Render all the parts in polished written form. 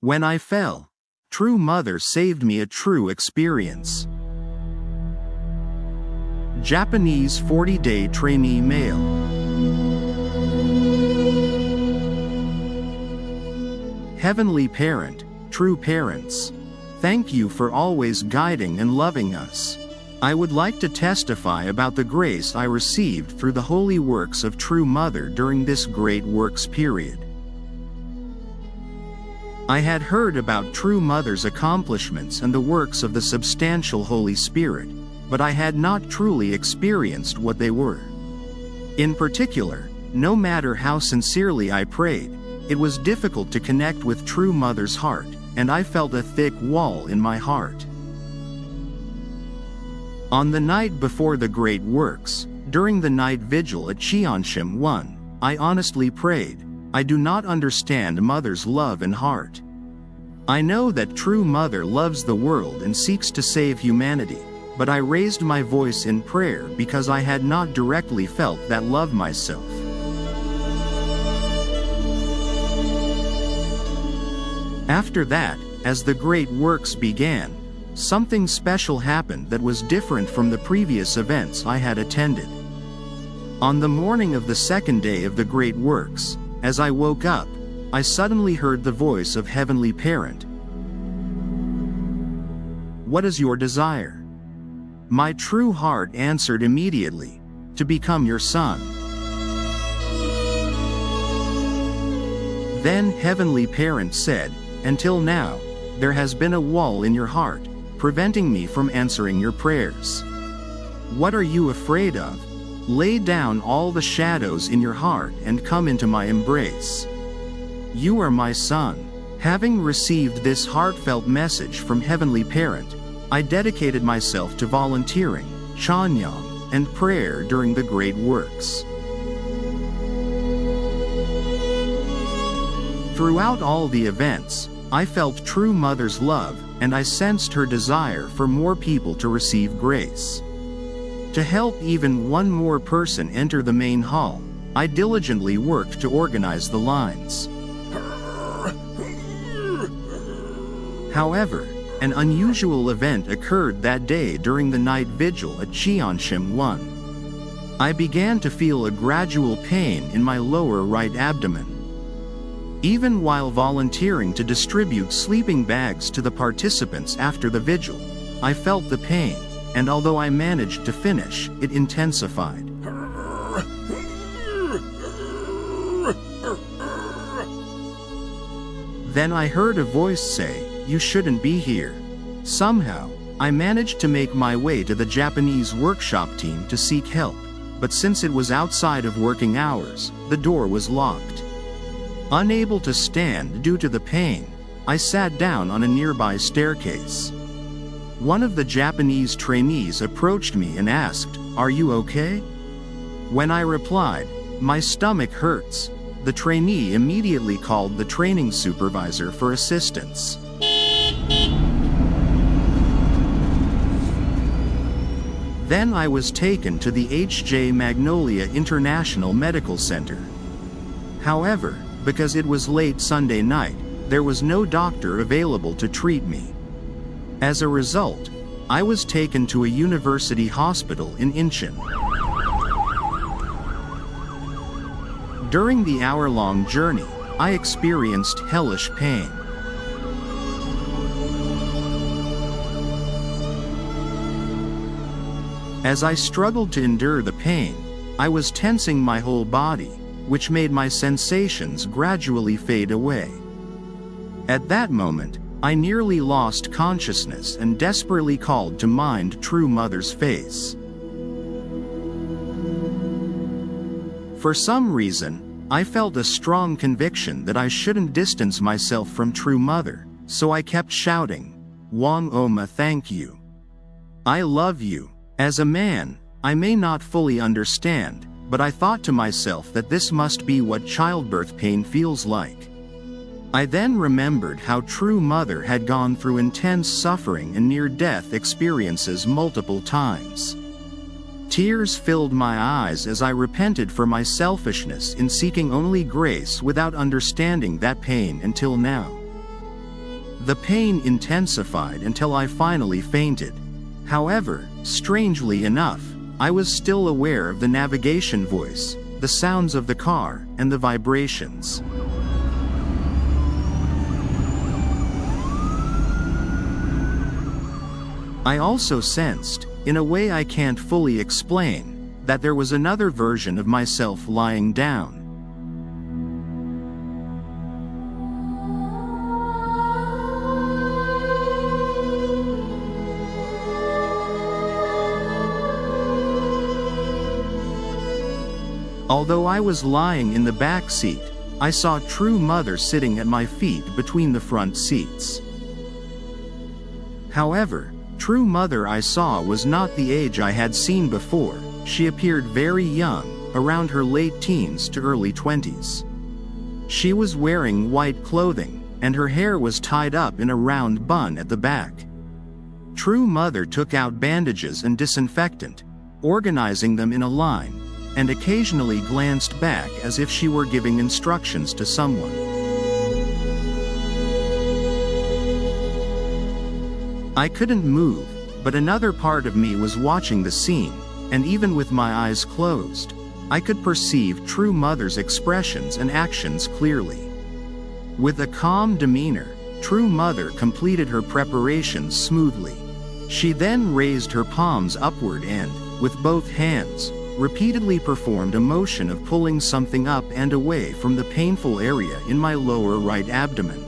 When I fell, True Mother saved me a true experience. Japanese 40-day trainee mail. Heavenly Parent, true parents, thank you for always guiding and loving us. I would like to testify about the grace I received through the holy works of True Mother during this great works period. I had heard about True Mother's accomplishments and the works of the substantial Holy Spirit, but I had not truly experienced what they were. In particular, no matter how sincerely I prayed, it was difficult to connect with True Mother's heart, and I felt a thick wall in my heart. On the night before the great works, during the night vigil at CheonBo, I honestly prayed, I do not understand Mother's love and heart. I know that True Mother loves the world and seeks to save humanity, but I raised my voice in prayer because I had not directly felt that love myself. After that, as the great works began, something special happened that was different from the previous events I had attended. On the morning of the second day of the great works, as I woke up, I suddenly heard the voice of Heavenly Parent. What is your desire? My true heart answered immediately, to become your son. Then Heavenly Parent said, until now, there has been a wall in your heart, preventing me from answering your prayers. What are you afraid of? Lay down all the shadows in your heart and come into my embrace. You are my son. Having received this heartfelt message from Heavenly Parent, I dedicated myself to volunteering, cheonbong, and prayer during the great works. Throughout all the events, I felt True Mother's love, and I sensed her desire for more people to receive grace. To help even one more person enter the main hall, I diligently worked to organize the lines. However, an unusual event occurred that day during the night vigil at CheonBo. I began to feel a gradual pain in my lower right abdomen. Even while volunteering to distribute sleeping bags to the participants after the vigil, I felt the pain, and although I managed to finish, it intensified. Then I heard a voice say, "You shouldn't be here." Somehow, I managed to make my way to the Japanese workshop team to seek help, but since it was outside of working hours, the door was locked. Unable to stand due to the pain, I sat down on a nearby staircase. One of the Japanese trainees approached me and asked, "Are you okay?" When I replied, "My stomach hurts," the trainee immediately called the training supervisor for assistance. Then I was taken to the H.J. Magnolia International Medical Center. However, because it was late Sunday night, there was no doctor available to treat me. As a result, I was taken to a university hospital in Incheon. During the hour-long journey, I experienced hellish pain. As I struggled to endure the pain, I was tensing my whole body, which made my sensations gradually fade away. At that moment, I nearly lost consciousness and desperately called to mind True Mother's face. For some reason, I felt a strong conviction that I shouldn't distance myself from True Mother, so I kept shouting, "Wong Oma, thank you. I love you." As a man, I may not fully understand, but I thought to myself that this must be what childbirth pain feels like. I then remembered how True Mother had gone through intense suffering and near-death experiences multiple times. Tears filled my eyes as I repented for my selfishness in seeking only grace without understanding that pain until now. The pain intensified until I finally fainted. However, strangely enough, I was still aware of the navigation voice, the sounds of the car, and the vibrations. I also sensed, in a way I can't fully explain, that there was another version of myself lying down. Although I was lying in the back seat, I saw True Mother sitting at my feet between the front seats. However, True Mother I saw was not the age I had seen before. She appeared very young, around her late teens to early 20s. She was wearing white clothing, and her hair was tied up in a round bun at the back. True Mother took out bandages and disinfectant, organizing them in a line, and occasionally glanced back as if she were giving instructions to someone. I couldn't move, but another part of me was watching the scene, and even with my eyes closed, I could perceive True Mother's expressions and actions clearly. With a calm demeanor, True Mother completed her preparations smoothly. She then raised her palms upward and, with both hands, repeatedly performed a motion of pulling something up and away from the painful area in my lower right abdomen.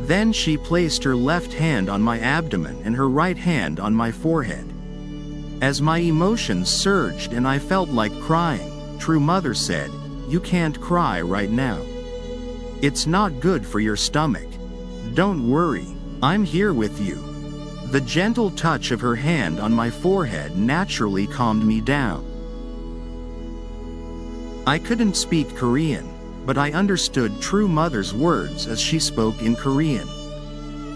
Then she placed her left hand on my abdomen and her right hand on my forehead. As my emotions surged and I felt like crying, True Mother said, "You can't cry right now. It's not good for your stomach. Don't worry, I'm here with you." The gentle touch of her hand on my forehead naturally calmed me down. I couldn't speak Korean, but I understood True Mother's words as she spoke in Korean.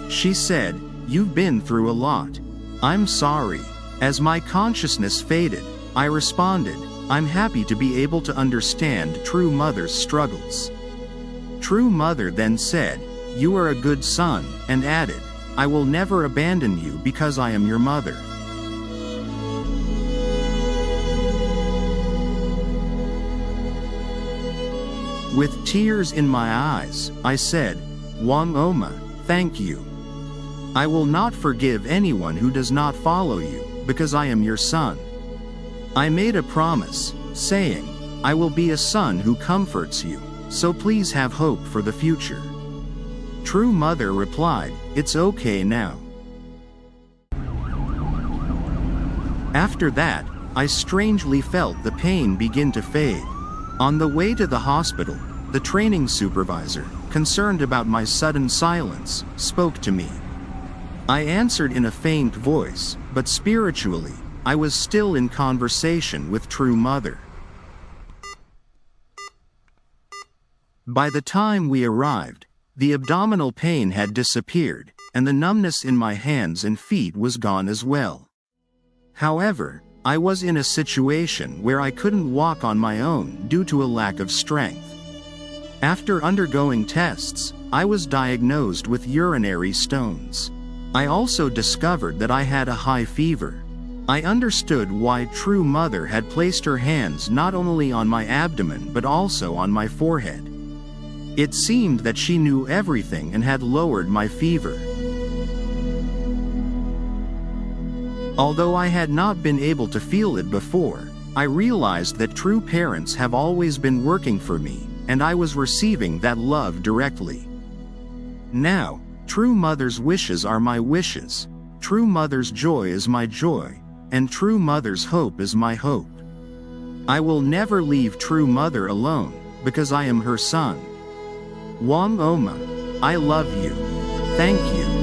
She said, "You've been through a lot. I'm sorry." As my consciousness faded, I responded, "I'm happy to be able to understand True Mother's struggles." True Mother then said, "You are a good son," and added, "I will never abandon you because I am your mother." With tears in my eyes, I said, "Wang Oma, thank you. I will not forgive anyone who does not follow you, because I am your son." I made a promise, saying, "I will be a son who comforts you, so please have hope for the future." True Mother replied, "It's okay now." After that, I strangely felt the pain begin to fade. On the way to the hospital, the training supervisor, concerned about my sudden silence, spoke to me. I answered in a faint voice, but spiritually, I was still in conversation with True Mother. By the time we arrived, the abdominal pain had disappeared, and the numbness in my hands and feet was gone as well. However, I was in a situation where I couldn't walk on my own due to a lack of strength. After undergoing tests, I was diagnosed with urinary stones. I also discovered that I had a high fever. I understood why True Mother had placed her hands not only on my abdomen but also on my forehead. It seemed that she knew everything and had lowered my fever. Although I had not been able to feel it before, I realized that true parents have always been working for me, and I was receiving that love directly. Now, True Mother's wishes are my wishes, True Mother's joy is my joy, and True Mother's hope is my hope. I will never leave True Mother alone, because I am her son. Wang Oma, I love you. Thank you.